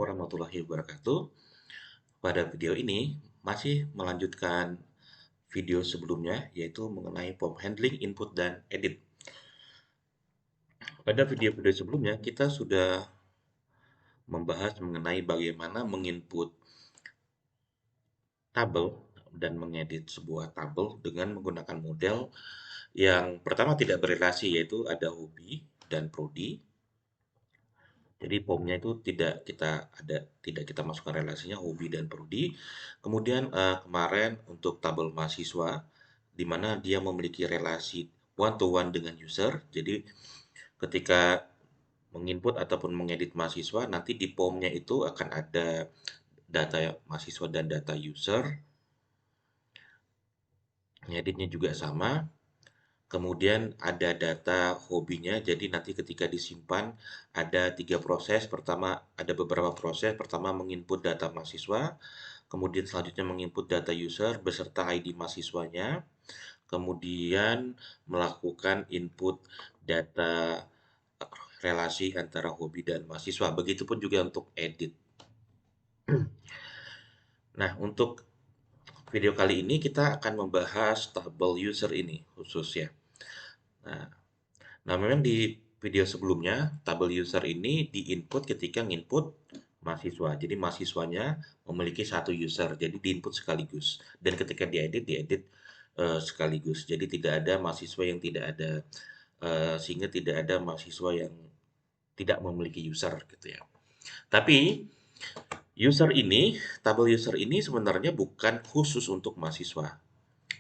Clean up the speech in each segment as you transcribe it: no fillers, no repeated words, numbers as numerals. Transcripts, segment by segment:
warahmatullahi wabarakatuh. Pada video ini masih melanjutkan video sebelumnya yaitu mengenai form handling, input, dan edit. Pada video-video sebelumnya kita sudah membahas mengenai bagaimana menginput tabel dan mengedit sebuah tabel dengan menggunakan model yang pertama tidak berrelasi yaitu ada hobi dan prodi. Jadi POM-nya itu tidak kita masukkan relasinya hobi dan prodi. Kemudian kemarin untuk tabel mahasiswa di mana dia memiliki relasi one to one dengan user. Jadi ketika menginput ataupun mengedit mahasiswa nanti di POM-nya itu akan ada data mahasiswa dan data user. Ngeditnya juga sama. Kemudian ada data hobinya, jadi nanti ketika disimpan ada 3 proses. Pertama, ada beberapa proses. Pertama, menginput data mahasiswa, kemudian selanjutnya menginput data user beserta ID mahasiswanya, kemudian melakukan input data relasi antara hobi dan mahasiswa. Begitupun juga untuk edit. Nah, untuk video kali ini kita akan membahas tabel user ini khusus ya. Nah, Nah, memang di video sebelumnya, tabel user ini di-input ketika nginput mahasiswa. Jadi mahasiswanya memiliki satu user, jadi di-input sekaligus. Dan ketika diedit, diedit sekaligus. Jadi tidak ada mahasiswa yang tidak ada, sehingga tidak ada mahasiswa yang tidak memiliki user gitu ya. Tapi tabel user ini sebenarnya bukan khusus untuk mahasiswa.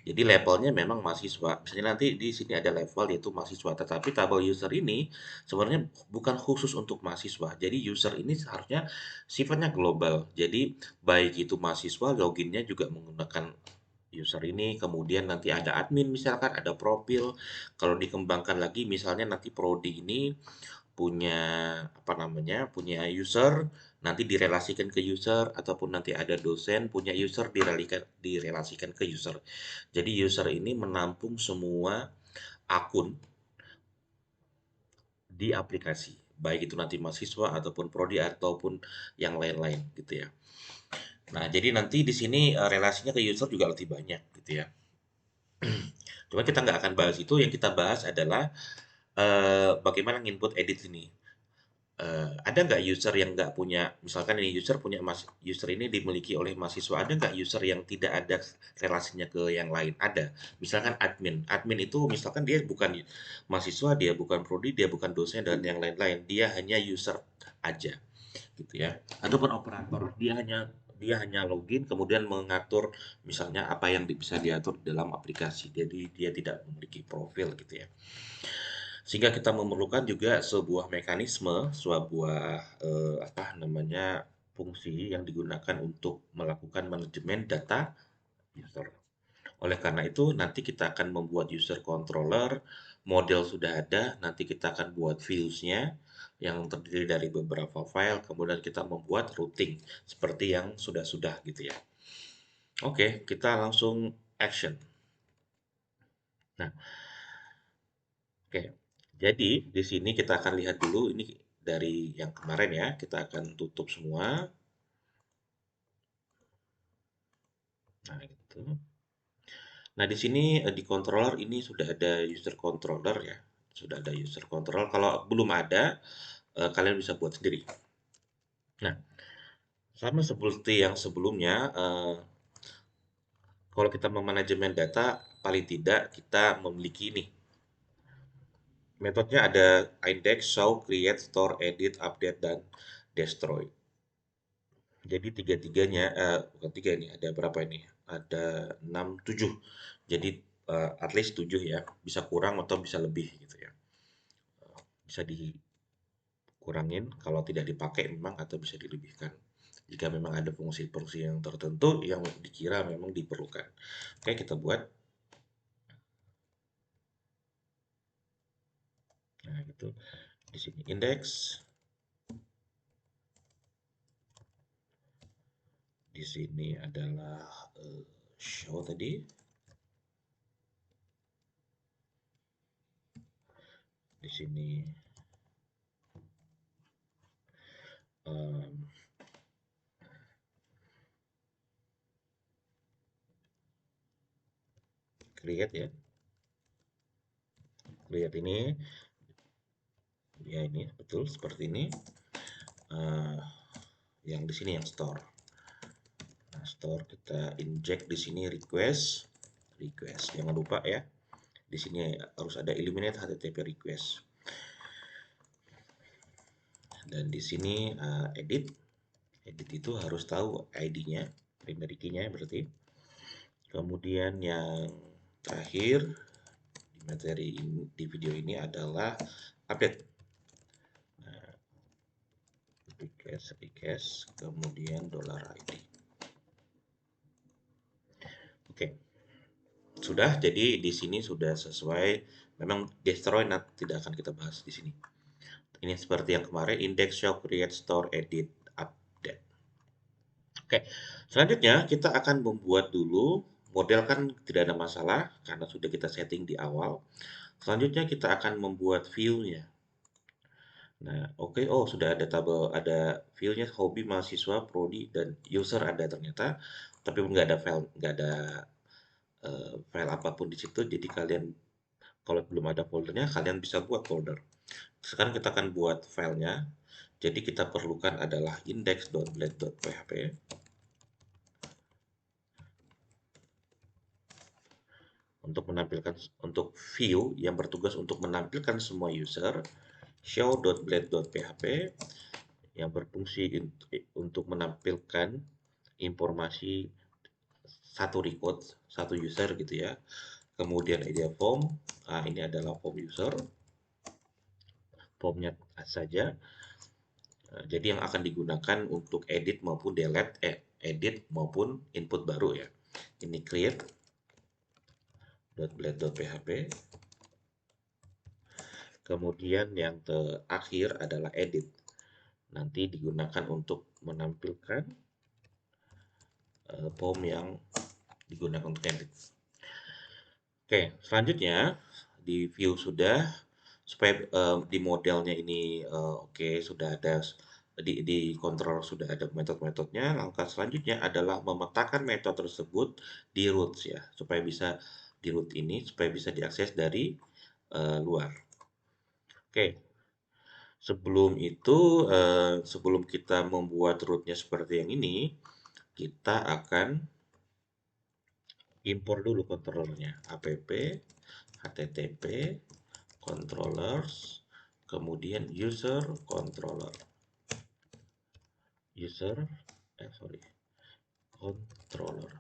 Jadi levelnya memang mahasiswa. Misalnya nanti di sini ada level yaitu mahasiswa, tetapi tabel user ini sebenarnya bukan khusus untuk mahasiswa. Jadi user ini seharusnya sifatnya global. Jadi baik itu mahasiswa loginnya juga menggunakan user ini, kemudian nanti ada admin misalkan, ada profil. Kalau dikembangkan lagi misalnya nanti prodi ini punya apa namanya, punya user, nanti direlasikan ke user ataupun nanti ada dosen punya user direlasikan ke user. Jadi user ini menampung semua akun di aplikasi, baik itu nanti mahasiswa ataupun prodi ataupun yang lain-lain gitu ya. Nah, jadi nanti di sini relasinya ke user juga lebih banyak gitu ya. Cuma kita nggak akan bahas itu, yang kita bahas adalah bagaimana input edit ini. Ada nggak user yang nggak punya, misalkan ini user ini dimiliki oleh mahasiswa, ada nggak user yang tidak ada relasinya ke yang lain? Ada. Misalkan admin itu misalkan dia bukan mahasiswa, dia bukan prodi, dia bukan dosen dan yang lain-lain, dia hanya user aja gitu ya. Ataupun operator, dia hanya login kemudian mengatur misalnya apa yang bisa diatur dalam aplikasi. Jadi dia tidak memiliki profil gitu ya. Sehingga kita memerlukan juga sebuah mekanisme, apa namanya, fungsi yang digunakan untuk melakukan manajemen data user. Oleh karena itu, nanti kita akan membuat user controller, model sudah ada, nanti kita akan buat views-nya yang terdiri dari beberapa file, kemudian kita membuat routing seperti yang sudah-sudah gitu ya. Oke, kita langsung action. Nah, oke. Jadi di sini kita akan lihat dulu ini dari yang kemarin ya. Kita akan tutup semua. Nah, gitu. Nah, di sini di controller ini sudah ada user controller ya. Sudah ada user controller. Kalau belum ada, kalian bisa buat sendiri. Nah, sama seperti yang sebelumnya, kalau kita memanajemen data, paling tidak kita memiliki ini. Metodenya ada index, show, create, store, edit, update, dan destroy. Jadi tiga-tiganya, bukan tiga ini, ada berapa ini? Ada 6, 7. Jadi at least 7 ya, bisa kurang atau bisa lebih gitu ya. Bisa dikurangin kalau tidak dipakai memang atau bisa dilebihkan. Jika memang ada fungsi-fungsi yang tertentu yang dikira memang diperlukan. Oke, kita buat. Nah, gitu. Di sini index, di sini adalah show tadi. Di sini um, create ya, create ini, ya ini betul seperti ini. Yang di sini yang store. Nah, store kita inject di sini request, jangan lupa ya. Di sini harus ada eliminate HTTP request. Dan di sini edit itu harus tahu ID-nya, primary key-nya berarti. Kemudian yang terakhir di materi ini, di video ini adalah update. Nah, request, kemudian $ID. Oke. Sudah, jadi di sini sudah sesuai. Memang destroy tidak akan kita bahas di sini. Ini seperti yang kemarin, index, show, create, store, edit, update. Oke, selanjutnya kita akan membuat dulu model, kan tidak ada masalah karena sudah kita setting di awal. Selanjutnya kita akan membuat view-nya. Nah, oke, oh sudah ada tabel, ada view-nya hobi, mahasiswa, prodi, dan user ada ternyata, tapi nggak ada file, nggak ada file apapun di situ. Jadi kalian kalau belum ada foldernya, kalian bisa buat folder. Sekarang kita akan buat filenya. Jadi kita perlukan adalah index.blade.php. Untuk menampilkan, untuk view yang bertugas untuk menampilkan semua user, show.blade.php yang berfungsi untuk menampilkan informasi satu record, satu user gitu ya. Kemudian idea form, ini adalah form user, formnya saja. Jadi yang akan digunakan untuk edit maupun delete, edit maupun input baru ya. Ini create.blade.php. Kemudian yang terakhir adalah edit. Nanti digunakan untuk menampilkan form yang digunakan untuk edit. Oke, selanjutnya di view sudah, supaya di modelnya ini oke, sudah ada di control, sudah ada metode-metodenya. Langkah selanjutnya adalah memetakan metode tersebut di roots ya, supaya bisa di root ini supaya bisa diakses dari luar. Oke, sebelum itu sebelum kita membuat rootnya seperti yang ini, kita akan impor dulu controllernya, app http controllers, kemudian user controller, controller,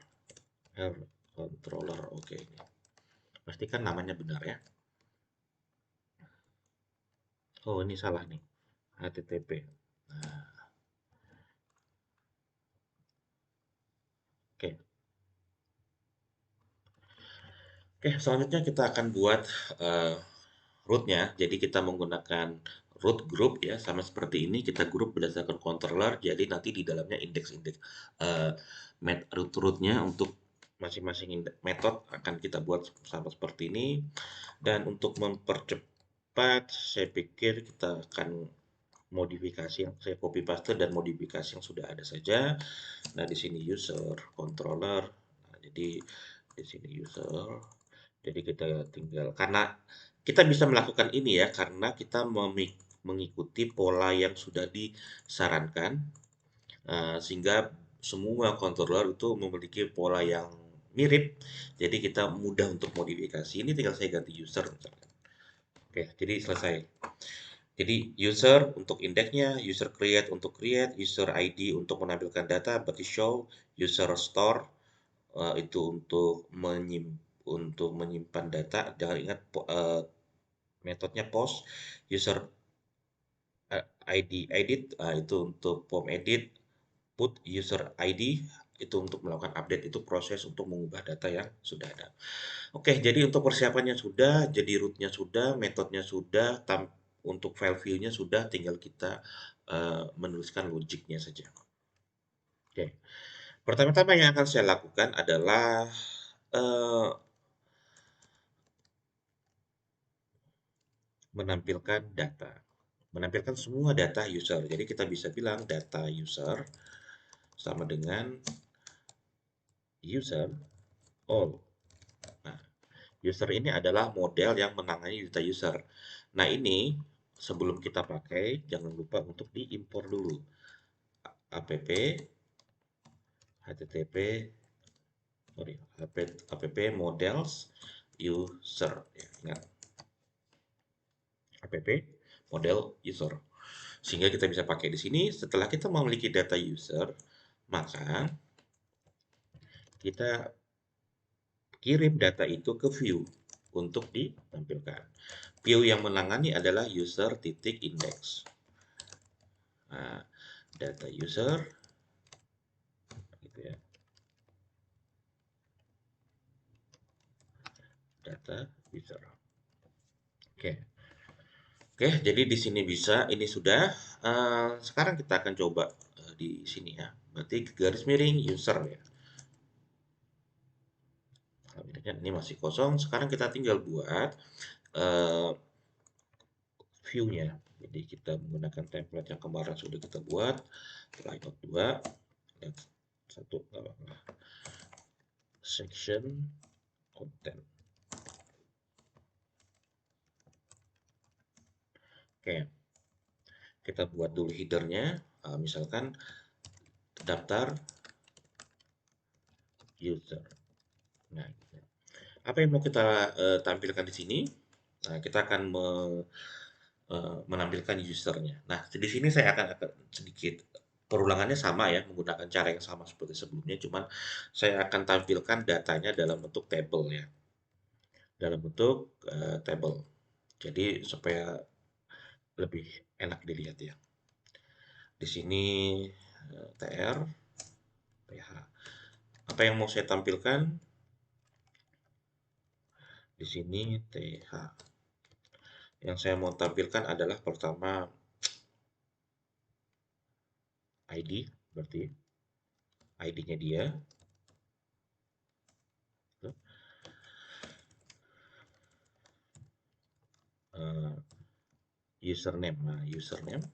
controller. Oke, ini pastikan namanya benar ya. Oh, ini salah nih, http. Nah, oke. Oke, selanjutnya kita akan buat rootnya. Jadi kita menggunakan root group ya, sama seperti ini. Kita grup berdasarkan controller. Jadi nanti di dalamnya indeks-indeks root-rootnya untuk masing-masing metode akan kita buat sama seperti ini. Dan untuk mempercepat, saya pikir kita akan modifikasi yang saya copy paste dan modifikasi yang sudah ada saja. Nah, di sini user controller. Nah, jadi di sini user. Jadi kita tinggal, karena kita bisa melakukan ini ya karena kita mengikuti pola yang sudah disarankan, sehingga semua controller itu memiliki pola yang mirip. Jadi kita mudah untuk modifikasi. Ini tinggal saya ganti user misalkan. Oke, jadi selesai. Jadi user untuk indeksnya, user create untuk create, user ID untuk menampilkan data, berarti show, user store itu untuk menyimpan data. Jangan ingat metodenya post, user ID edit itu untuk form edit, put user ID itu untuk melakukan update, itu proses untuk mengubah data yang sudah ada. Oke, jadi untuk persiapannya sudah, jadi rootnya sudah, metodenya sudah, untuk file view-nya sudah, tinggal kita menuliskan logiknya saja. Oke, pertama-tama yang akan saya lakukan adalah menampilkan data. Menampilkan semua data user. Jadi kita bisa bilang data user sama dengan user all. Nah, User ini adalah model yang menangani data user. Nah, ini sebelum kita pakai, jangan lupa untuk diimpor dulu. app http sorry app models user ya, ingat app model user sehingga kita bisa pakai di sini. Setelah kita memiliki data user, maka kita kirim data itu ke view untuk ditampilkan. View yang menangani adalah user titik index. Nah, data user gitu ya. Data user. Oke. Oke, jadi di sini bisa, ini sudah. Sekarang kita akan coba di sini ya. Berarti garis miring user ya. Ini masih kosong. Sekarang kita tinggal buat eh, view-nya. Jadi kita menggunakan template yang kemarin sudah kita buat. Layout 2 dan 1 section content. Oke, kita buat dulu headernya. Misalkan daftar user. Nah, gitu. Apa yang mau kita tampilkan di sini? Nah, kita akan menampilkan usernya. Nah, di sini saya akan sedikit perulangannya sama ya, menggunakan cara yang sama seperti sebelumnya, cuman saya akan tampilkan datanya dalam bentuk table ya, dalam bentuk table. Jadi supaya lebih enak dilihat ya. Di sini tr, th. Apa yang mau saya tampilkan? Di sini th. Yang saya mau tampilkan adalah pertama ID, berarti ID-nya dia. Username. Nah, username.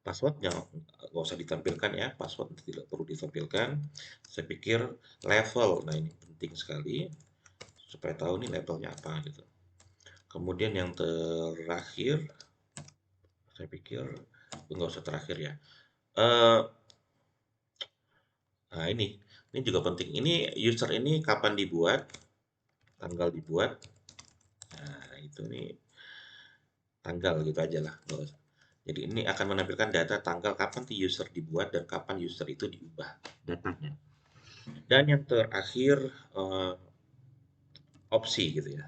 Passwordnya nggak usah ditampilkan ya, password tidak perlu ditampilkan. Saya pikir level, nah ini penting sekali supaya tahu nih levelnya apa gitu. Kemudian yang terakhir, saya pikir nggak usah terakhir ya. Eh, nah ini juga penting. Ini user ini kapan dibuat, tanggal dibuat. Nah itu nih tanggal gitu aja lah. Jadi ini akan menampilkan data tanggal kapan di user dibuat dan kapan user itu diubah datanya. Dan yang terakhir opsi gitu ya.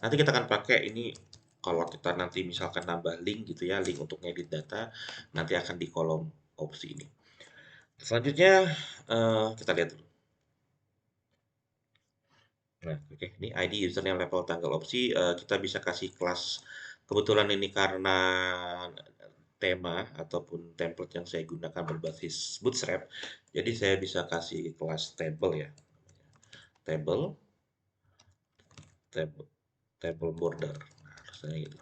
Nanti kita akan pakai ini kalau kita nanti misalkan nambah link gitu ya, link untuk ngedit data, nanti akan di kolom opsi ini. Selanjutnya kita lihat dulu. Nah, oke, ini ID username level tanggal opsi kita bisa kasih kelas. Kebetulan ini karena tema ataupun template yang saya gunakan berbasis Bootstrap, jadi saya bisa kasih kelas table ya. Table, table, table border. Nah, rasanya gitu.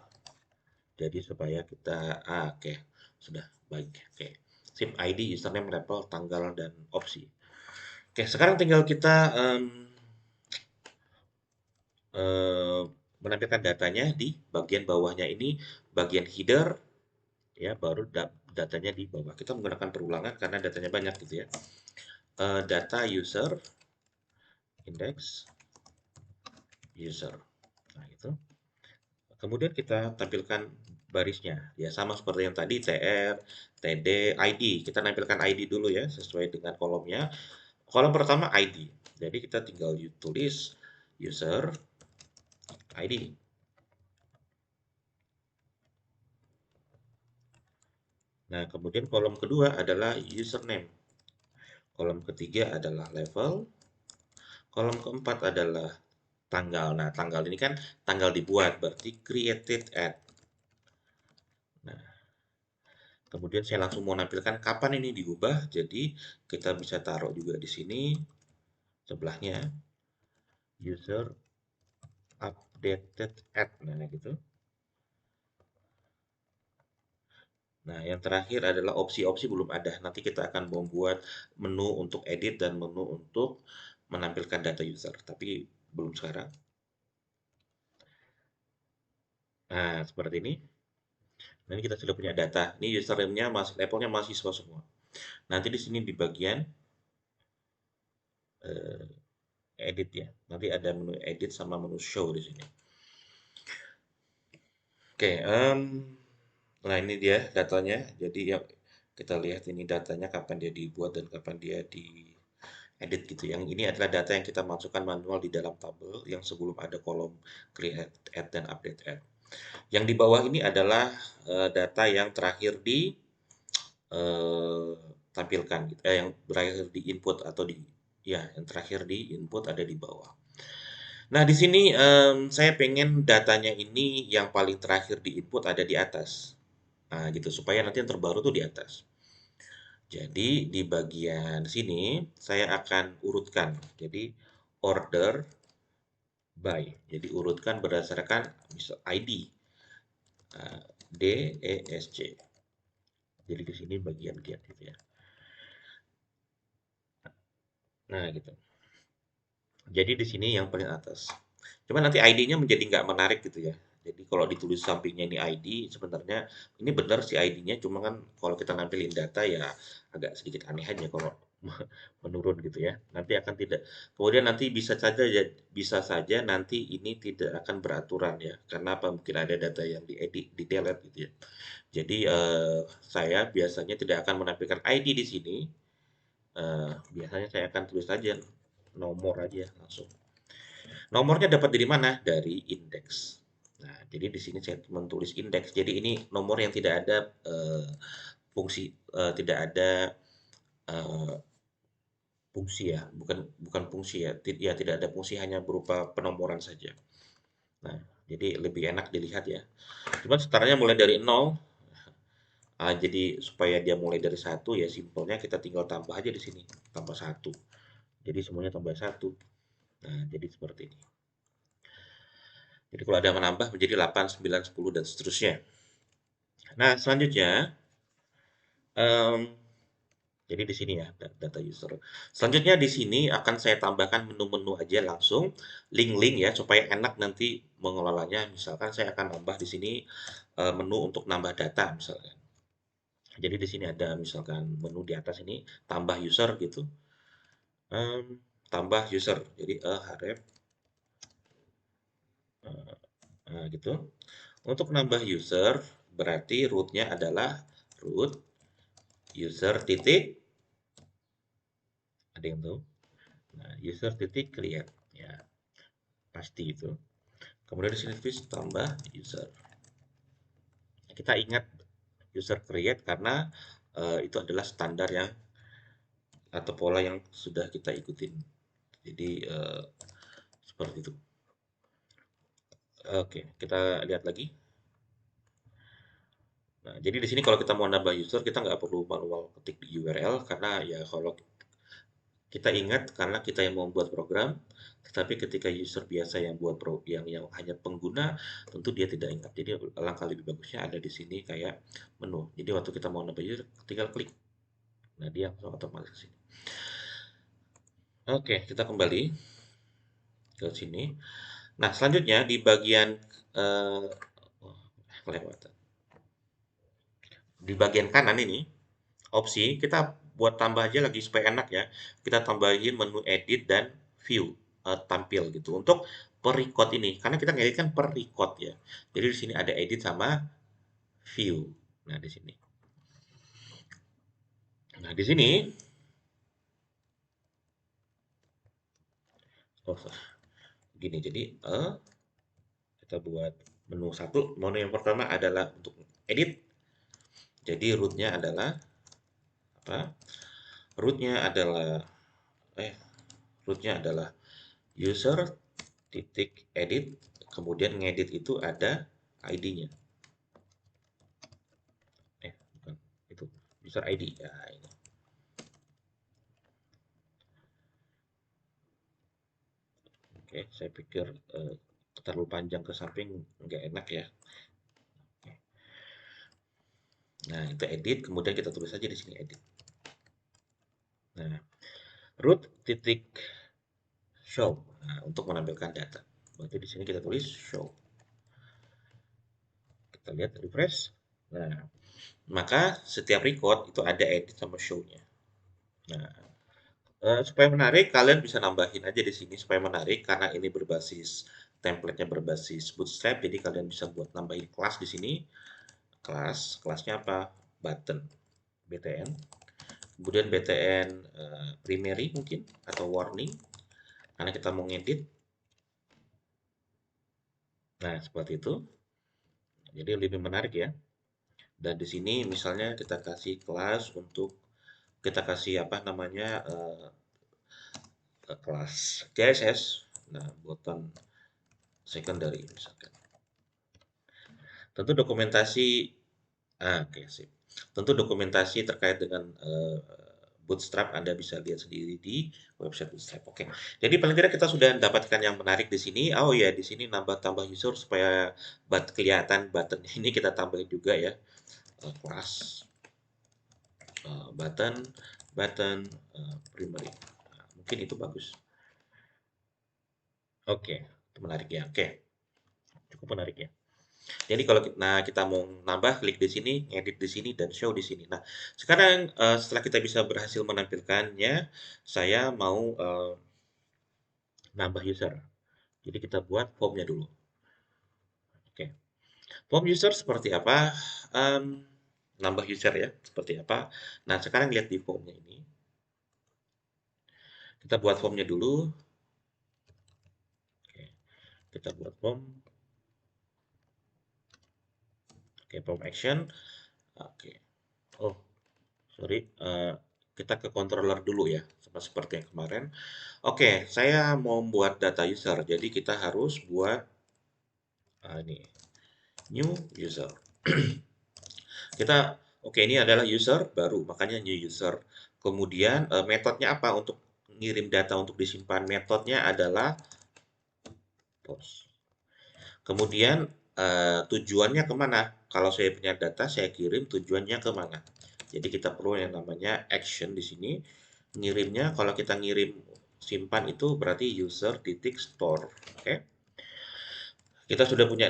Jadi supaya kita oke, sudah baik. Oke. Sip ID, username, label, tanggal dan opsi. Oke, sekarang tinggal kita eh, menampilkan datanya di bagian bawahnya ini, bagian header ya, baru datanya di bawah. Kita menggunakan perulangan karena datanya banyak gitu ya. Data user index user. Nah, itu. Kemudian kita tampilkan barisnya. Ya, sama seperti yang tadi, TR, TD, ID. Kita nampilkan ID dulu ya, sesuai dengan kolomnya. Kolom pertama ID. Jadi kita tinggal tulis user ID. Nah, kemudian kolom kedua adalah username. Kolom ketiga adalah level. Kolom keempat adalah tanggal. Nah, tanggal ini kan tanggal dibuat, berarti created at. Nah, kemudian saya langsung mau nampilkan kapan ini diubah. Jadi kita bisa taruh juga di sini sebelahnya user updated at. Nah, gitu. Nah, yang terakhir adalah opsi-opsi belum ada. Nanti kita akan membuat menu untuk edit dan menu untuk menampilkan data user, tapi belum sekarang. Nah, seperti ini. Nah, ini kita sudah punya data. Ini username-nya masih levelnya mahasiswa semua. Nanti di sini di bagian eh, edit ya. Nanti ada menu edit sama menu show di sini. Oke, nah ini dia datanya. Jadi ya kita lihat ini datanya kapan dia dibuat dan kapan dia diedit gitu. Yang ini adalah data yang kita masukkan manual di dalam tabel yang sebelum ada kolom create, add, dan update add. Yang di bawah ini adalah data yang terakhir eh, tampilkan, gitu. Yang terakhir di input atau ya yang terakhir di input ada di bawah. Nah, di sini saya pengen datanya ini yang paling terakhir di input ada di atas. Nah, gitu supaya nanti yang terbaru tuh di atas. Jadi di bagian sini saya akan urutkan. Jadi order by. Jadi urutkan berdasarkan misal ID. D E S C. Jadi di sini bagian get gitu ya. Nah, gitu. Jadi di sini yang paling atas. Cuma nanti ID-nya menjadi nggak menarik gitu ya. Jadi kalau ditulis sampingnya ini ID, sebenarnya ini benar sih ID-nya, cuma kan kalau kita nampilin data ya agak sedikit aneh aja kalau menurun gitu ya. Nanti akan tidak. Kemudian nanti bisa saja nanti ini tidak akan beraturan ya. Karena apa? Mungkin ada data yang diedit, di delete gitu ya. Jadi saya biasanya tidak akan menampilkan ID di sini. Biasanya saya akan tulis aja nomor aja langsung. Nomornya dapat dari mana? Dari indeks. Nah, jadi di sini saya menulis indeks. Jadi ini nomor yang tidak ada fungsi, tidak ada eh, fungsi ya, bukan bukan fungsi ya, ya tidak ada fungsi hanya berupa penomoran saja. Nah, jadi lebih enak dilihat ya. Cuman startnya mulai dari nol. Jadi supaya dia mulai dari satu ya simpelnya kita tinggal tambah aja di sini, tambah satu. Jadi semuanya tambah satu. Nah, jadi seperti ini. Jadi kalau ada menambah menjadi 8, 9, 10 dan seterusnya. Nah, selanjutnya em, jadi di sini ya data user. Selanjutnya di sini akan saya tambahkan menu-menu aja langsung, link-link ya supaya enak nanti mengelolanya. Misalkan saya akan nambah di sini menu untuk nambah data misalkan. Jadi di sini ada misalkan menu di atas ini tambah user gitu. Em, Tambah user. Jadi href gitu. Untuk nambah user berarti rootnya adalah root user titik, ada yang tahu? Nah, user titik create ya pasti itu. Kemudian di sini tulis tambah user. Kita ingat user create karena itu adalah standar yang atau pola yang sudah kita ikutin. Jadi seperti itu. Oke, kita lihat lagi. Nah, jadi di sini kalau kita mau nambah user, kita nggak perlu manual ketik di URL karena ya kalau kita ingat karena kita yang membuat program, tetapi ketika user biasa yang buat yang hanya pengguna, tentu dia tidak ingat. Jadi alangkah lebih bagusnya ada di sini kayak menu. Jadi waktu kita mau nambah user, tinggal klik. Nah, dia langsung otomatis ke sini. Oke, kita kembali ke sini. Nah, selanjutnya di bagian eh, oh, kelewatan. Di bagian kanan ini opsi kita buat tambah aja lagi supaya enak ya. Kita tambahin menu edit dan view tampil gitu untuk per record ini karena kita ngedit kan per record ya. Jadi di sini ada edit sama view. Nah, di sini. Nah, di sini oh gini jadi kita buat menu satu. Menu yang pertama adalah untuk edit. Jadi rootnya adalah apa? Rootnya adalah eh rootnya adalah user titik edit, kemudian ngedit itu ada ID-nya. Bukan, itu user ID. Ya, ini. Oke, saya pikir terlalu panjang ke samping nggak enak ya. Nah, itu edit, kemudian kita tulis aja di sini edit. Nah, root titik show. Nah, untuk menampilkan data. Berarti di sini kita tulis show. Kita lihat refresh. Nah, maka setiap record itu ada edit sama show-nya. Nah, supaya menarik, kalian bisa nambahin aja di sini supaya menarik karena ini berbasis template-nya berbasis Bootstrap, jadi kalian bisa buat nambahin kelas di sini. Kelasnya apa? Button, BTN. Kemudian BTN primary mungkin atau warning karena kita mau ngedit. Nah, seperti itu. Jadi lebih menarik ya. Dan di sini misalnya kita kasih kelas untuk kita kasih apa namanya kelas CSS. Nah, button secondary misalkan. Tentu dokumentasi, oke sip. Tentu dokumentasi terkait dengan Bootstrap Anda bisa lihat sendiri di website Bootstrap. Oke. Jadi paling tidak kita sudah mendapatkan yang menarik di sini. Oh ya, di sini nambah-tambah user supaya kelihatan button ini kita tambahin juga ya. Kelas button button primary. Nah, mungkin itu bagus. Oke, itu menarik ya. Oke, cukup menarik ya. Jadi kalau kita mau nambah, klik di sini, edit di sini, dan show di sini. Nah, sekarang setelah kita bisa berhasil menampilkannya, saya mau nambah user. Jadi kita buat formnya dulu. Oke, form user seperti apa? Em, Nambah user ya, seperti apa? Nah, sekarang lihat di formnya ini. Kita buat formnya dulu. Oke, kita buat form. Oke, form action. Oke. Oh, sorry. Kita ke controller dulu ya, sama seperti yang kemarin. Oke, saya mau membuat data user, jadi kita harus buat ini new user. Kita oke ini adalah user baru, makanya new user. Kemudian metodenya apa untuk ngirim data untuk disimpan? Metodenya adalah post. Kemudian tujuannya kemana? Kalau saya punya data, saya kirim tujuannya kemana? Jadi kita perlu yang namanya action di sini. Ngirimnya, kalau kita ngirim simpan itu berarti user titik store. Oke. Kita sudah punya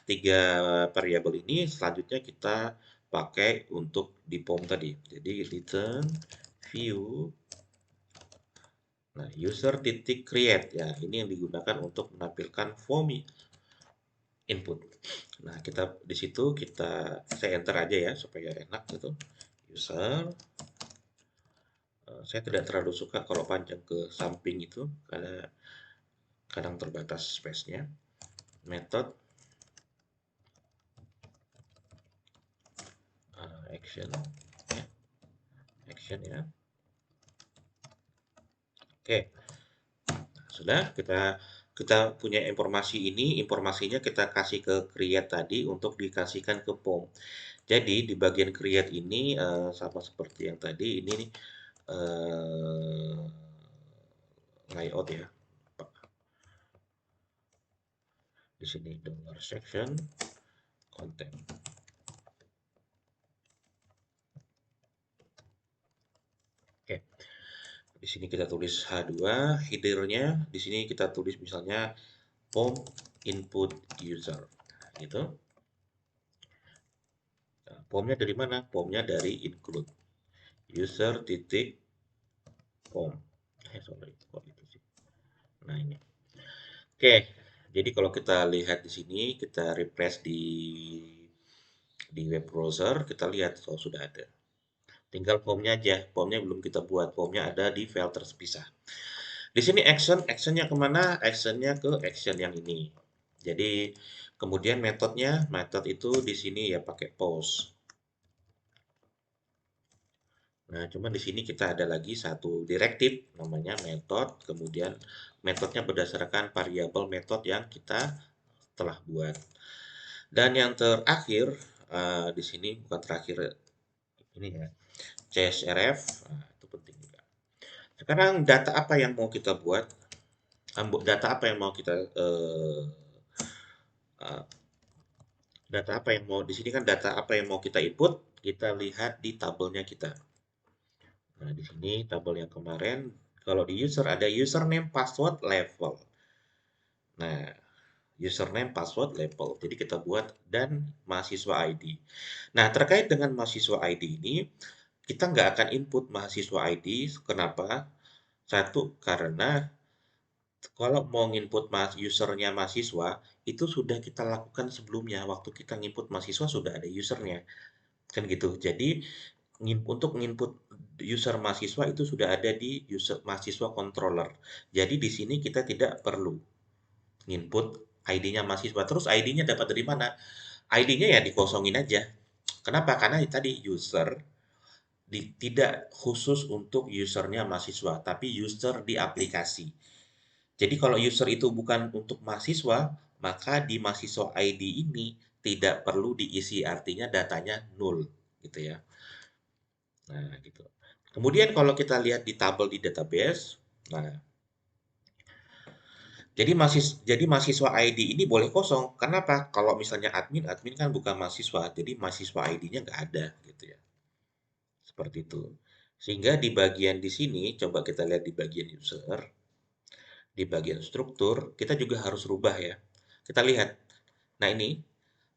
tiga variabel ini. Selanjutnya kita pakai untuk di form tadi. Jadi return view. Nah, user titik create ya. Ini yang digunakan untuk menampilkan form input. Nah, kita di situ saya enter aja ya supaya enak gitu. User saya tidak terlalu suka kalau panjang ke samping itu karena kadang terbatas space-nya. Method action ya, action ya. Oke, sudah kita kita punya informasi ini, informasinya kita kasih ke create tadi untuk dikasihkan ke form. Jadi di bagian create ini sama seperti yang tadi ini uh, layout ya. Di sini dollar section content. Oke. Di sini kita tulis H2, header-nya di sini kita tulis misalnya form input user. Nah, gitu. Nah, formnya dari mana? Formnya dari include user titik form. Sorry, kok itu sih. Nah, ini. Oke. Jadi kalau kita lihat di sini, kita refresh di web browser, kita lihat sudah ada. Tinggal formnya aja. Formnya belum kita buat. Formnya ada di file terpisah. Di sini actionnya kemana? Actionnya ke action yang ini. Jadi kemudian metode itu di sini ya pakai post. Nah, cuma di sini kita ada lagi satu directive namanya method. Kemudian metodenya berdasarkan variabel metode yang kita telah buat. Dan yang terakhir di sini bukan terakhir ini ya CSRF. Nah, itu penting juga. Sekarang data apa yang mau kita buat? Data apa yang mau kita uh, data apa yang mau di sini kan data apa yang mau kita input? Kita lihat di tabelnya kita. Nah, di sini tabel yang kemarin Kalau di user ada username, password, level. Nah, username, password, level. Jadi kita buat dan mahasiswa ID. Nah, terkait dengan mahasiswa ID ini, kita nggak akan input mahasiswa ID. Kenapa? Satu, karena kalau mau nginput usernya mahasiswa, itu sudah kita lakukan sebelumnya. Waktu kita nginput mahasiswa sudah ada usernya. Kan gitu. Jadi, untuk nginput user mahasiswa itu sudah ada di user mahasiswa controller. Jadi di sini kita tidak perlu nginput ID-nya mahasiswa. Terus ID-nya dapat dari mana? ID-nya ya dikosongin aja. Kenapa? Karena tadi user tidak khusus untuk usernya mahasiswa, tapi user di aplikasi. Jadi kalau user itu bukan untuk mahasiswa, maka di mahasiswa ID ini tidak perlu diisi, artinya datanya nol, gitu ya. Nah, gitu. Kemudian kalau kita lihat di tabel di database, nah, jadi mahasiswa ID ini boleh kosong. Kenapa? Kalau misalnya admin kan bukan mahasiswa, jadi mahasiswa ID-nya nggak ada, gitu ya. Seperti itu. Sehingga di bagian di sini, coba kita lihat di bagian user, di bagian struktur, kita juga harus rubah ya. Kita lihat. Nah, ini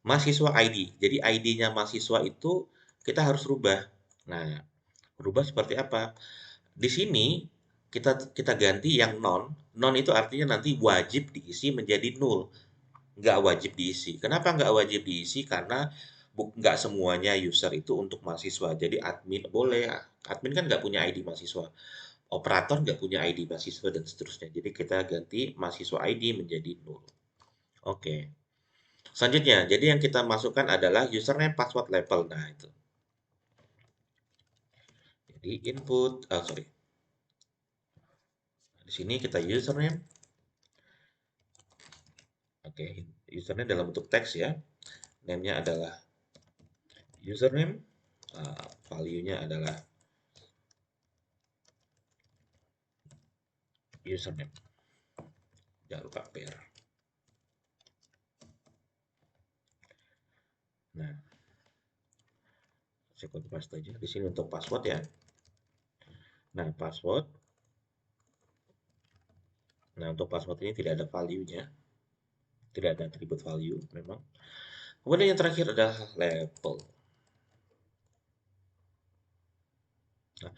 mahasiswa ID. Jadi ID-nya mahasiswa itu kita harus rubah. Nah, rubah seperti apa? Di sini kita ganti yang non. Non itu artinya nanti wajib diisi menjadi nol. Nggak wajib diisi. Kenapa nggak wajib diisi? Karena nggak semuanya user itu untuk mahasiswa. Jadi admin boleh. Admin kan nggak punya ID mahasiswa. Operator nggak punya ID mahasiswa dan seterusnya. Jadi kita ganti mahasiswa ID menjadi nol. Oke. Selanjutnya, jadi yang kita masukkan adalah username, password, label. Nah, itu. Jadi input, sorry. Di sini kita username. Oke, username dalam bentuk teks ya. Name-nya adalah username. Value-nya adalah username. Jangan lupa pair. Nah, saya copy paste aja. Di sini untuk password ya. Nah, password. Nah, untuk password ini tidak ada value-nya. Tidak ada atribut value memang. Kemudian yang terakhir adalah label. Nah,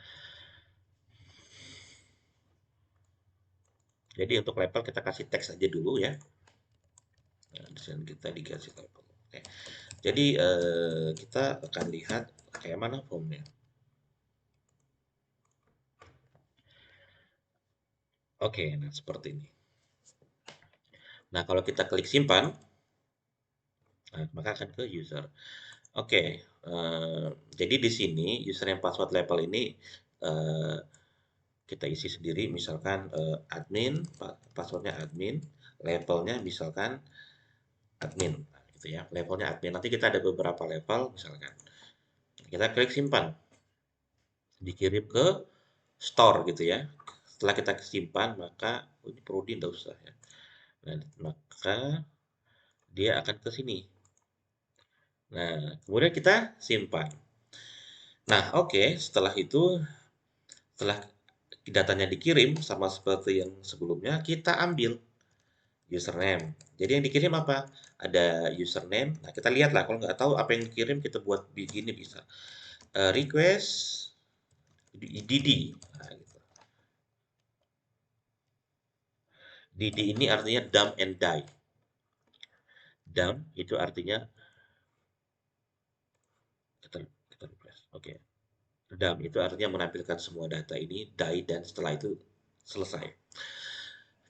jadi untuk label kita kasih teks aja dulu ya. Nah, di sini kita dikasih label. Oke. Jadi kita akan lihat kayak mana formnya. Oke, nah seperti ini. Nah, kalau kita klik simpan, nah, maka akan ke user. Oke, jadi di sini username password label ini eh, kita isi sendiri, misalkan admin, passwordnya admin, levelnya misalkan admin, gitu ya, levelnya admin. Nanti kita ada beberapa level, misalkan kita klik simpan, dikirim ke store gitu ya. Setelah kita simpan, maka ini prodi nggak usah ya. Nah, maka dia akan ke sini. Nah, kemudian kita simpan. Nah, oke, setelah itu, setelah datanya dikirim sama seperti yang sebelumnya, kita ambil username. Jadi yang dikirim apa? Ada username. Nah, kita lihat lah. Kalau nggak tahu apa yang dikirim, kita buat begini bisa. Request DD. Nah, gitu. DD ini artinya dump and die. Dump itu artinya kita request. Oke. Dump itu artinya menampilkan semua data ini, die, dan setelah itu selesai.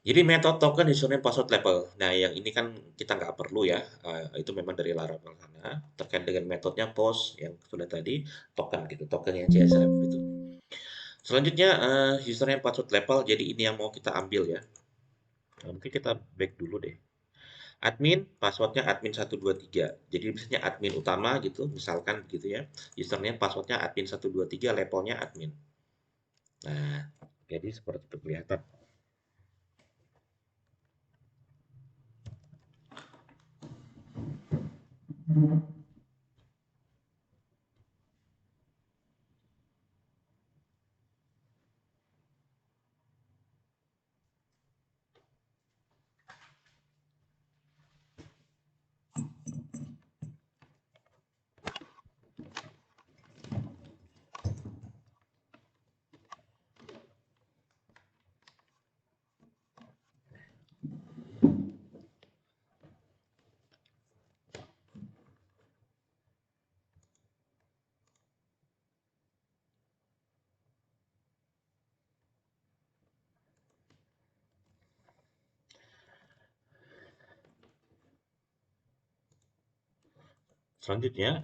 Jadi metode token username password label. Nah, yang ini kan kita nggak perlu ya. Itu memang dari Laravel sana. Terkait dengan metodenya post yang sudah tadi, token gitu, token yang CSRF itu. Selanjutnya username password label. Jadi ini yang mau kita ambil ya. Nah, mungkin kita back dulu deh. Admin, passwordnya admin 123. Jadi misalnya admin utama gitu, misalkan gitu ya. Username passwordnya admin 123, labelnya admin. Nah, jadi seperti itu kelihatan. Selanjutnya,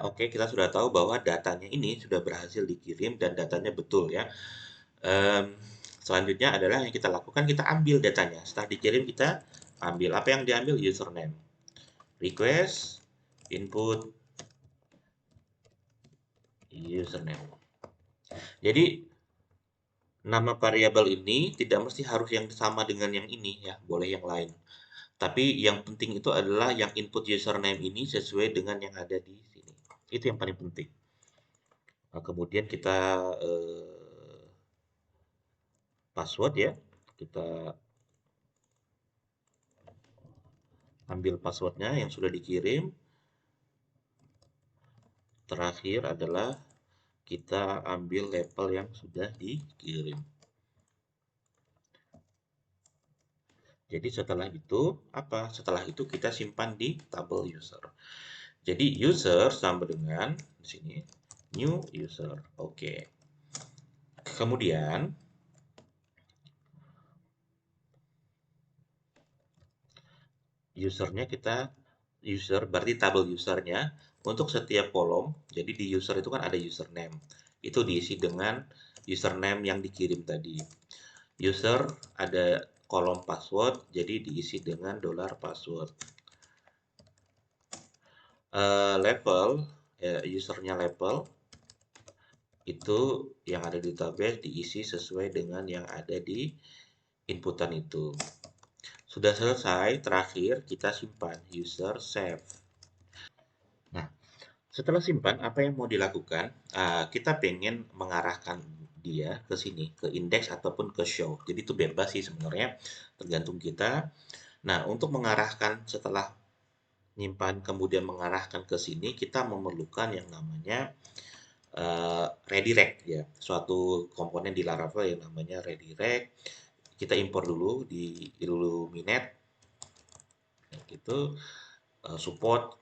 oke, kita sudah tahu bahwa datanya ini sudah berhasil dikirim dan datanya betul ya. Em, Selanjutnya adalah yang kita lakukan, kita ambil datanya. Setelah dikirim, kita ambil. Apa yang diambil? Username. Request, input, username. Jadi, nama variabel ini tidak mesti harus yang sama dengan yang ini ya, boleh yang lain. Tapi yang penting itu adalah yang input username ini sesuai dengan yang ada di sini. Itu yang paling penting. Nah, kemudian kita password ya. Kita ambil passwordnya yang sudah dikirim. Terakhir adalah kita ambil label yang sudah dikirim. Jadi setelah itu apa? Setelah itu kita simpan di tabel user. Jadi user sama dengan di sini new user. Oke. Kemudian usernya kita user berarti tabel usernya untuk setiap kolom. Jadi di user itu kan ada username. Itu diisi dengan username yang dikirim tadi. User ada kolom password, jadi diisi dengan $password. Label, usernya label, itu yang ada di database diisi sesuai dengan yang ada di inputan itu. Sudah selesai, terakhir kita simpan user save. Nah, setelah simpan, apa yang mau dilakukan? Kita pengen mengarahkan dia ke sini, ke index ataupun ke show. Jadi itu bebas sih sebenarnya, tergantung kita. Nah, untuk mengarahkan setelah nyimpan kemudian mengarahkan ke sini, kita memerlukan yang namanya redirect ya, suatu komponen di Laravel yang namanya redirect. Kita import dulu di Illuminate, gitu, support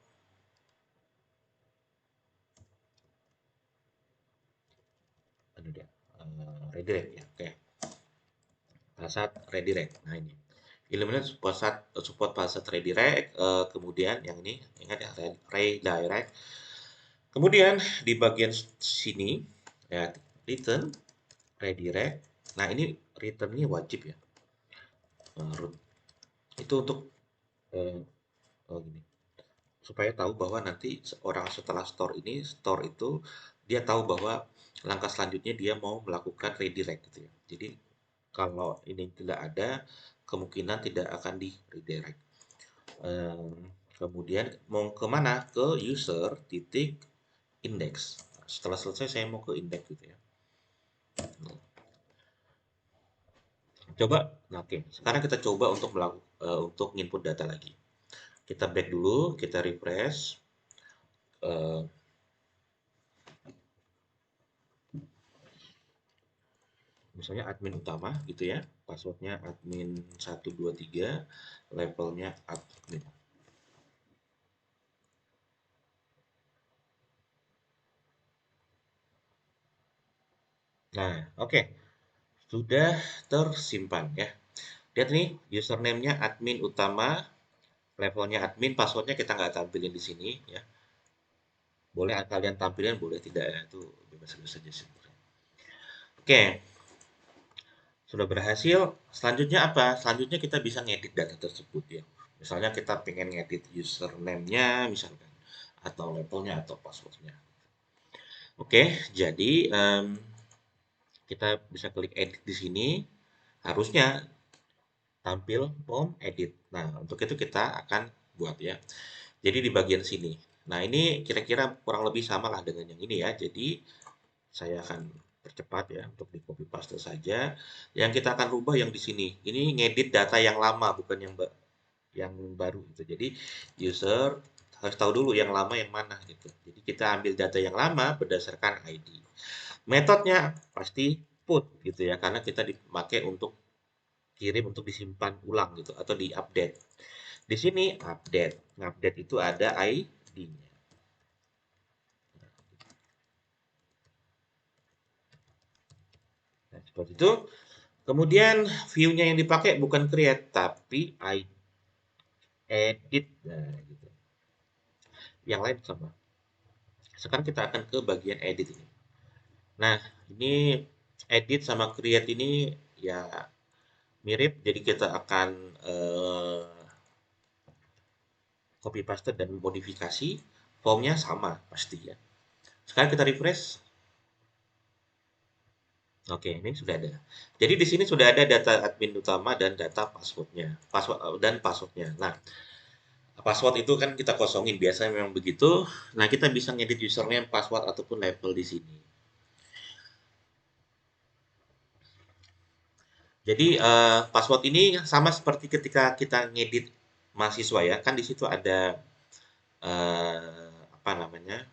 redirect ya, oke. Passat redirect. Nah ini Illuminate support Passat redirect. Kemudian yang ini ingat ya, redirect. Kemudian di bagian sini ya, return redirect. Nah ini return ini wajib ya, root. Itu untuk eh, gini, supaya tahu bahwa nanti orang setelah store itu dia tahu bahwa langkah selanjutnya dia mau melakukan redirect gitu ya. Jadi kalau ini tidak ada, kemungkinan tidak akan di redirect. Kemudian mau kemana? Ke user titik index. Setelah selesai saya mau ke index gitu ya. Coba, nah, oke. Sekarang kita coba untuk untuk input data lagi. Kita back dulu, kita refresh. Eh, Misalnya admin utama gitu ya, passwordnya admin 123, levelnya admin. Nah, oke, sudah tersimpan ya. Lihat nih, username-nya admin utama, levelnya admin, passwordnya kita nggak tampilin di sini ya. Boleh kalian tampilin, boleh tidak ya, itu bebas-bebas saja sih. Oke, sudah berhasil. Selanjutnya apa? Selanjutnya kita bisa ngedit data tersebut ya. Misalnya kita pengen ngedit username-nya misalkan, atau levelnya atau passwordnya. Oke, jadi kita bisa klik edit di sini. Harusnya tampil form edit. Nah, untuk itu kita akan buat ya. Jadi di bagian sini. Nah, ini kira-kira kurang lebih sama lah dengan yang ini ya. Jadi saya akan percepat ya untuk di copy paste saja. Yang kita akan rubah yang di sini. Ini ngedit data yang lama bukan yang baru gitu. Jadi user harus tahu dulu yang lama yang mana gitu. Jadi kita ambil data yang lama berdasarkan ID. Metodenya pasti put gitu ya, karena kita dipakai untuk kirim untuk disimpan ulang gitu atau diupdate. Di sini update. Update itu ada ID-nya. Nah, seperti itu. Kemudian view-nya yang dipakai bukan create tapi edit, nah gitu. Yang lain sama. Sekarang kita akan ke bagian edit ini. Nah, ini edit sama create ini ya mirip, jadi kita akan copy paste dan modifikasi. Formnya sama pasti ya. Sekarang kita refresh. Oke, ini sudah ada. Jadi di sini sudah ada data admin utama dan data passwordnya, passwordnya. Nah, password itu kan kita kosongin, biasanya memang begitu. Nah, kita bisa ngedit username, password ataupun label di sini. Jadi password ini sama seperti ketika kita ngedit mahasiswa ya, kan di situ ada apa namanya?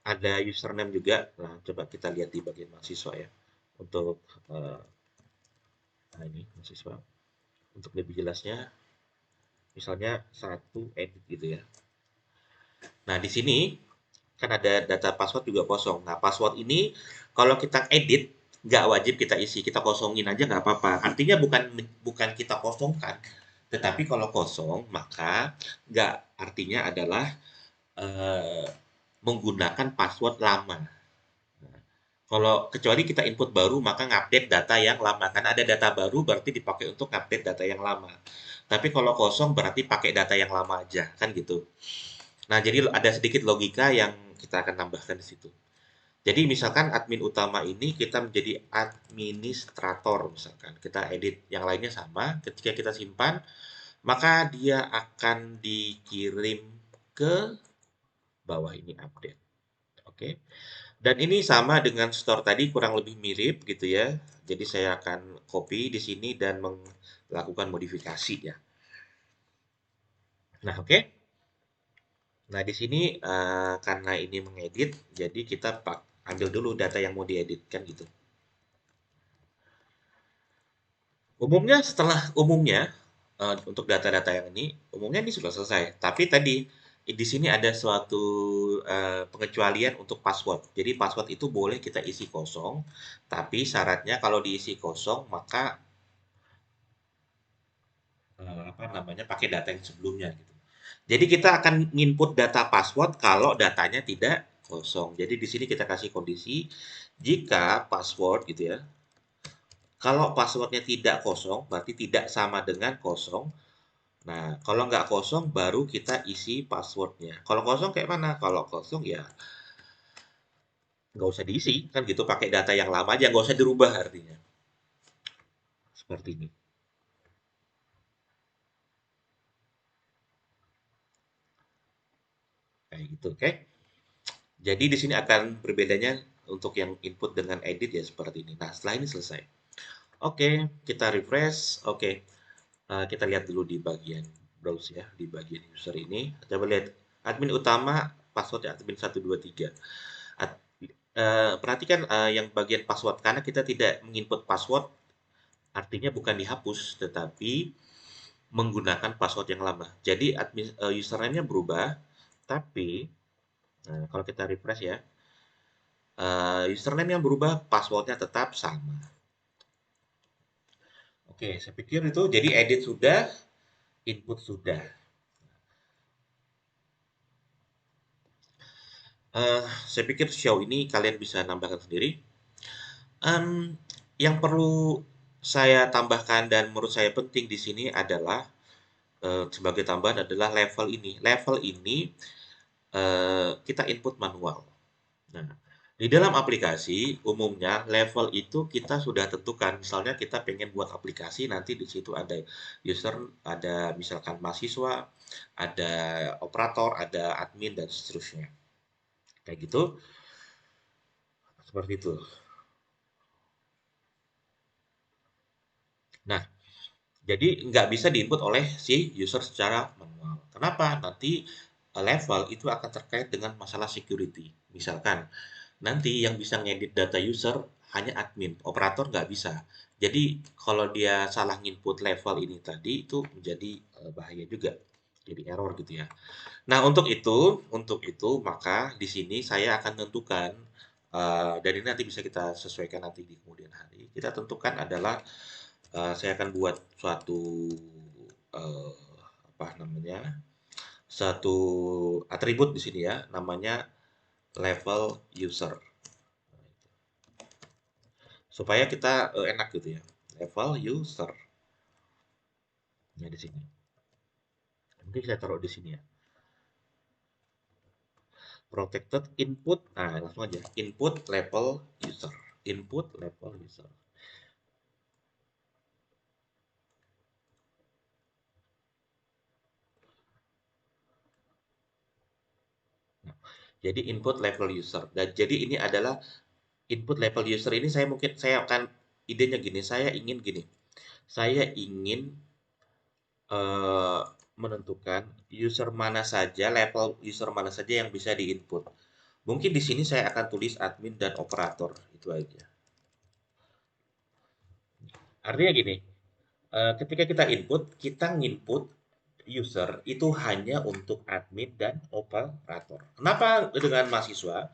Ada username juga. Nah, coba kita lihat di bagian mahasiswa ya. Untuk eh, nah ini mahasiswa. Untuk lebih jelasnya, misalnya satu edit gitu ya. Nah, di sini kan ada data password juga kosong. Nah, password ini kalau kita edit nggak wajib kita isi, kita kosongin aja nggak apa-apa. Artinya bukan bukan kita kosongkan, tetapi kalau kosong maka nggak, artinya adalah eh, menggunakan password lama. Kalau kecuali kita input baru maka ngupdate data yang lama. Kan ada data baru berarti dipakai untuk ngupdate data yang lama. Tapi kalau kosong berarti pakai data yang lama aja, kan gitu. Nah, jadi ada sedikit logika yang kita akan tambahkan di situ. Jadi misalkan admin utama ini kita menjadi administrator misalkan. Kita edit yang lainnya sama, ketika kita simpan, maka dia akan dikirim ke bawah ini update. Oke. Dan ini sama dengan store tadi kurang lebih mirip gitu ya. Jadi saya akan copy di sini dan melakukan modifikasi ya. Nah, oke. Nah, di sini karena ini mengedit, jadi kita ambil dulu data yang mau dieditkan gitu. Umumnya untuk data-data yang ini, umumnya ini sudah selesai. Tapi tadi di sini ada suatu pengecualian untuk password. Jadi password itu boleh kita isi kosong, tapi syaratnya kalau diisi kosong maka apa namanya pakai data yang sebelumnya gitu. Jadi kita akan input data password kalau datanya tidak kosong. Jadi di sini kita kasih kondisi jika password gitu ya. Kalau passwordnya tidak kosong, berarti tidak sama dengan kosong. Nah, kalau nggak kosong, baru kita isi passwordnya. Kalau kosong kayak mana? Kalau kosong ya nggak usah diisi, kan gitu. Pakai data yang lama aja, nggak usah dirubah artinya. Seperti ini. Kayak gitu, oke? Jadi di sini akan berbedanya untuk yang input dengan edit ya seperti ini. Nah, setelah ini selesai. Oke, kita refresh. Oke, kita lihat dulu di bagian browse ya, di bagian user ini. Coba lihat admin utama, password ya, admin 123. Perhatikan yang bagian password karena kita tidak menginput password, artinya bukan dihapus tetapi menggunakan password yang lama. Jadi admin username-nya berubah, tapi kalau kita refresh ya, username yang berubah, passwordnya tetap sama. Oke, saya pikir itu jadi edit sudah, input sudah. Saya pikir show ini kalian bisa nambahkan sendiri. Yang perlu saya tambahkan dan menurut saya penting di sini adalah sebagai tambahan adalah level ini. Level ini kita input manual. Nah, di dalam aplikasi umumnya level itu kita sudah tentukan. Misalnya kita pengen buat aplikasi, nanti di situ ada user, ada misalkan mahasiswa, ada operator, ada admin dan seterusnya. Kayak gitu, seperti itu. Nah, jadi nggak bisa diinput oleh si user secara manual. Kenapa? Nanti level itu akan terkait dengan masalah security. Misalkan nanti yang bisa ngedit data user hanya admin, operator nggak bisa. Jadi kalau dia salah nginput level ini tadi itu menjadi bahaya juga. Jadi error gitu ya. Nah, untuk itu maka di sini saya akan tentukan dan ini nanti bisa kita sesuaikan nanti di kemudian hari. Kita tentukan adalah saya akan buat suatu eh, apa namanya, satu atribut di sini ya, namanya level user. Supaya kita enak gitu ya. Level user. Nah, di sini. Mungkin saya taruh di sini ya. Protected input. Nah, langsung aja. Input level user. Input level user. Nah, jadi input level user. Dan jadi ini adalah input level user ini saya akan idenya gini. Saya ingin eh, menentukan level user mana saja yang bisa diinput. Mungkin di sini saya akan tulis admin dan operator, itu aja. Artinya gini, ketika kita input, kita nginput user itu hanya untuk admin dan operator. Kenapa dengan mahasiswa?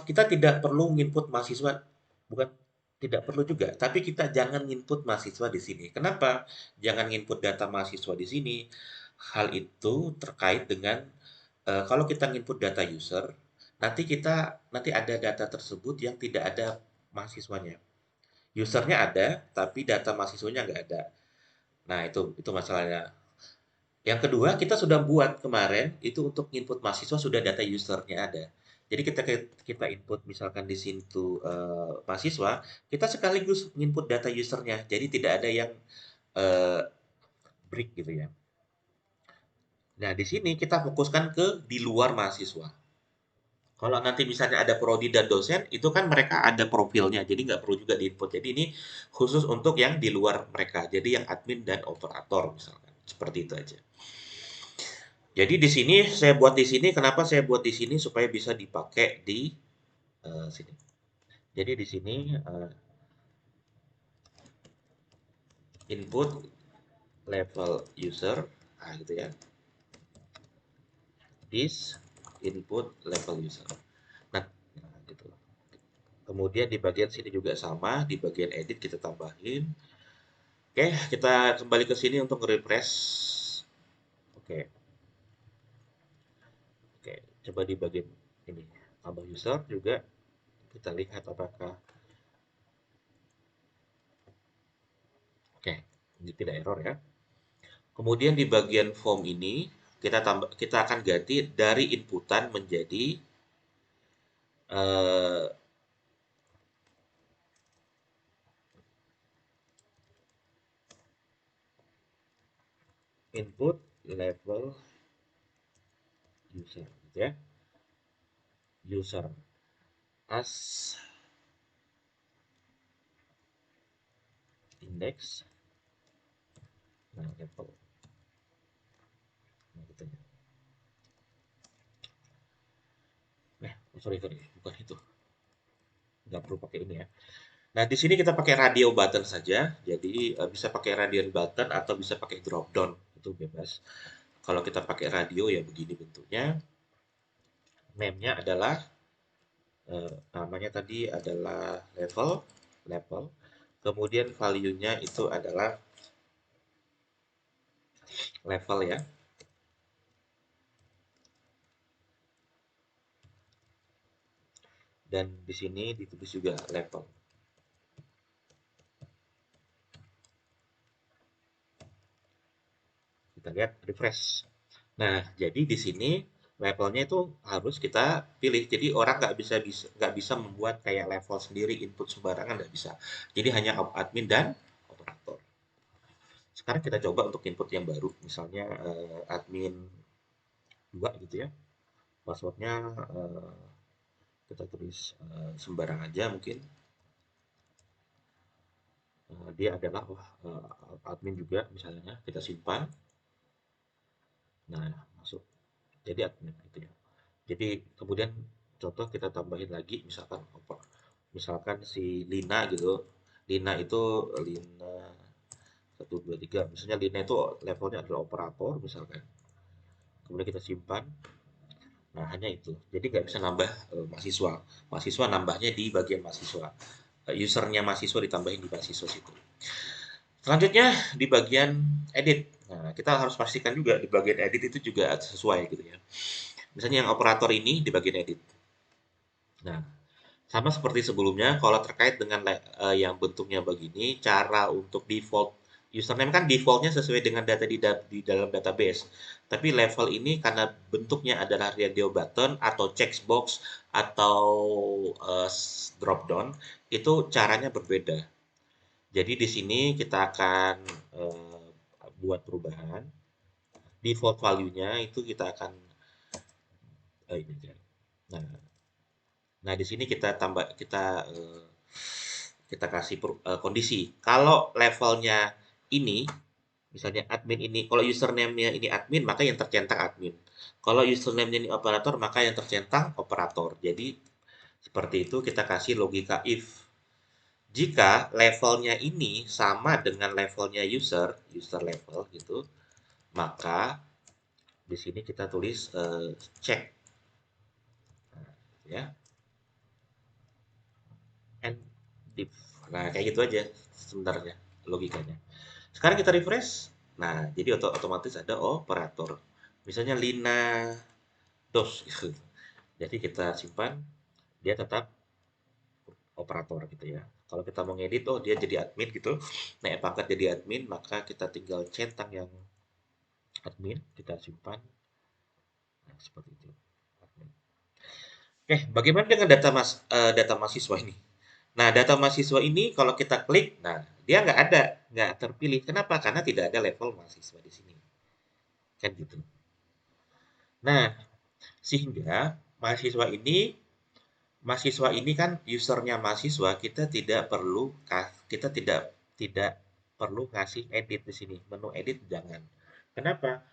Kita tidak perlu nginput mahasiswa, bukan tidak perlu juga, tapi kita jangan nginput mahasiswa di sini. Kenapa? Jangan nginput data mahasiswa di sini. Hal itu terkait dengan kalau kita nginput data user, nanti ada data tersebut yang tidak ada mahasiswanya. Usernya ada, tapi data mahasiswanya nggak ada. Nah, itu masalahnya. Yang kedua, kita sudah buat kemarin itu untuk input mahasiswa sudah data usernya ada. Jadi kita input misalkan di situ mahasiswa, kita sekaligus input data usernya. Jadi tidak ada yang eh, break gitu ya. Nah, di sini kita fokuskan ke di luar mahasiswa. Kalau nanti misalnya ada prodi dan dosen, itu kan mereka ada profilnya, jadi nggak perlu juga diinput. Jadi ini khusus untuk yang di luar mereka, jadi yang admin dan operator misalkan. Seperti itu aja. Jadi di sini saya buat di sini, kenapa saya buat di sini supaya bisa dipakai di sini. Jadi di sini input level user, nah gitu ya. This input level user. Nah, gitu. Kemudian di bagian sini juga sama, di bagian edit kita tambahin. Oke, kita kembali ke sini untuk refresh. Oke, oke. Coba di bagian ini tambah user juga kita lihat apakah oke, ini tidak error ya. Kemudian di bagian form ini kita akan ganti dari inputan menjadi eh, input level user gitu ya. User as index, nah level, nah gitu ya. Sorry, bukan itu, nggak perlu pakai ini ya. Nah, di sini kita pakai radio button saja. Jadi bisa pakai radio button atau bisa pakai drop down, itu bebas. Kalau kita pakai radio ya begini bentuknya. Name-nya adalah namanya tadi adalah level, level. Kemudian value-nya itu adalah level ya. Dan di sini ditulis juga level. Kita lihat refresh. Nah, jadi di sini levelnya itu harus kita pilih. Jadi orang nggak bisa membuat kayak level sendiri input sembarangan nggak bisa. Jadi hanya admin dan operator. Sekarang kita coba untuk input yang baru, misalnya admin 2 gitu ya. Passwordnya kita tulis sembarang aja mungkin. Dia adalah admin juga misalnya kita simpan. Nah, masuk jadi admin gitu ya. Jadi kemudian contoh kita tambahin lagi misalkan si Lina gitu. Lina itu Lina 1 2 3, misalnya Lina itu levelnya adalah operator misalkan. Kemudian kita simpan. Nah, hanya itu. Jadi nggak bisa nambah mahasiswa. Mahasiswa nambahnya di bagian mahasiswa. Usernya mahasiswa ditambahin di mahasiswa situ. Selanjutnya di bagian edit. Nah, kita harus pastikan juga di bagian edit itu juga sesuai gitu ya. Misalnya yang operator ini di bagian edit. Nah, sama seperti sebelumnya, kalau terkait dengan yang bentuknya begini, cara untuk default username kan defaultnya sesuai dengan data di dalam database. Tapi level ini karena bentuknya adalah radio button atau checkbox atau drop down, itu caranya berbeda. Jadi di sini kita akan buat perubahan. Default value-nya itu kita akan ini kan. Nah, nah di sini kita tambah kita kasih kondisi. Kalau levelnya ini, misalnya admin ini, kalau username-nya ini admin, maka yang tercentang admin. Kalau username-nya ini operator, maka yang tercentang operator. Jadi seperti itu kita kasih logika if. Jika levelnya ini sama dengan levelnya user, user level gitu, maka di sini kita tulis cek ya and div. Nah, kayak gitu aja sebenarnya logikanya. Sekarang kita refresh. Nah, jadi otomatis ada operator. Misalnya Lina DOS gitu. Jadi kita simpan, dia tetap operator gitu ya. Kalau kita mau ngedit, oh dia jadi admin gitu, naik pangkat jadi admin, maka kita tinggal centang yang admin, kita simpan. Nah, seperti itu. Admin. Oke, bagaimana dengan data mahasiswa ini? Nah, data mahasiswa ini kalau kita klik, nah dia nggak ada, nggak terpilih. Kenapa? Karena tidak ada level mahasiswa di sini. Kan gitu. Nah, sehingga mahasiswa ini kan usernya mahasiswa, kita tidak perlu kasih edit di sini. Menu edit jangan. Kenapa?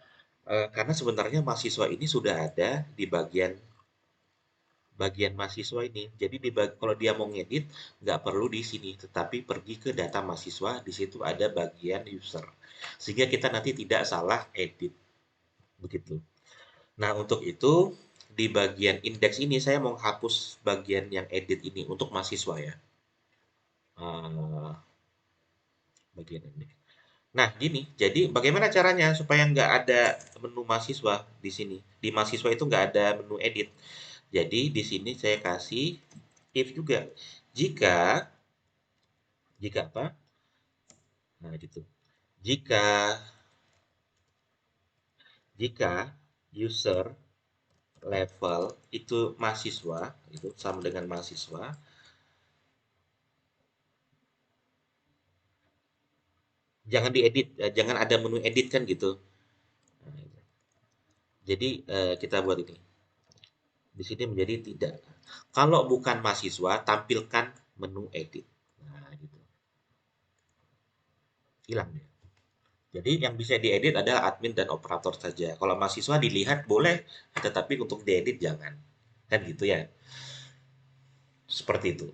Karena sebenarnya mahasiswa ini sudah ada di bagian bagian mahasiswa ini. Jadi kalau dia mau ngedit, nggak perlu di sini, tetapi pergi ke data mahasiswa, di situ ada bagian user. Sehingga kita nanti tidak salah edit. Begitu. Nah, untuk itu, di bagian indeks ini saya mau hapus bagian yang edit ini untuk mahasiswa ya. Eh, bagian ini. Nah, gini, jadi bagaimana caranya supaya nggak ada menu mahasiswa di sini? Di mahasiswa itu nggak ada menu edit. Jadi di sini saya kasih if juga. Jika jika apa? Nah, gitu. Jika jika user level itu mahasiswa, itu sama dengan mahasiswa, jangan diedit, jangan ada menu edit kan gitu. Nah, gitu. Jadi kita buat ini. Di sini menjadi tidak. Kalau bukan mahasiswa, tampilkan menu edit. Nah, gitu. Hilang dia. Jadi yang bisa diedit adalah admin dan operator saja. Kalau mahasiswa dilihat boleh, tetapi untuk diedit jangan. Kan gitu ya. Seperti itu.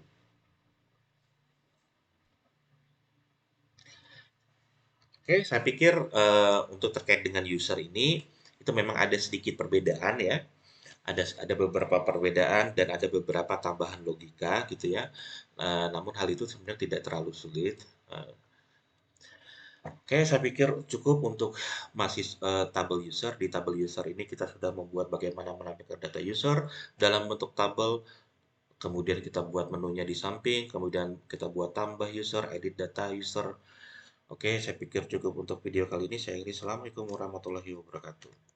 Oke, saya pikir untuk terkait dengan user ini itu memang ada sedikit perbedaan ya. Ada beberapa perbedaan dan ada beberapa tambahan logika gitu ya. Namun hal itu sebenarnya tidak terlalu sulit. Eh, Oke, saya pikir cukup untuk tabel user. Di tabel user ini kita sudah membuat bagaimana menampilkan data user dalam bentuk tabel. Kemudian kita buat menunya di samping. Kemudian kita buat tambah user, edit data user. Oke, saya pikir cukup untuk video kali ini. Saya akhiri. Assalamualaikum warahmatullahi wabarakatuh.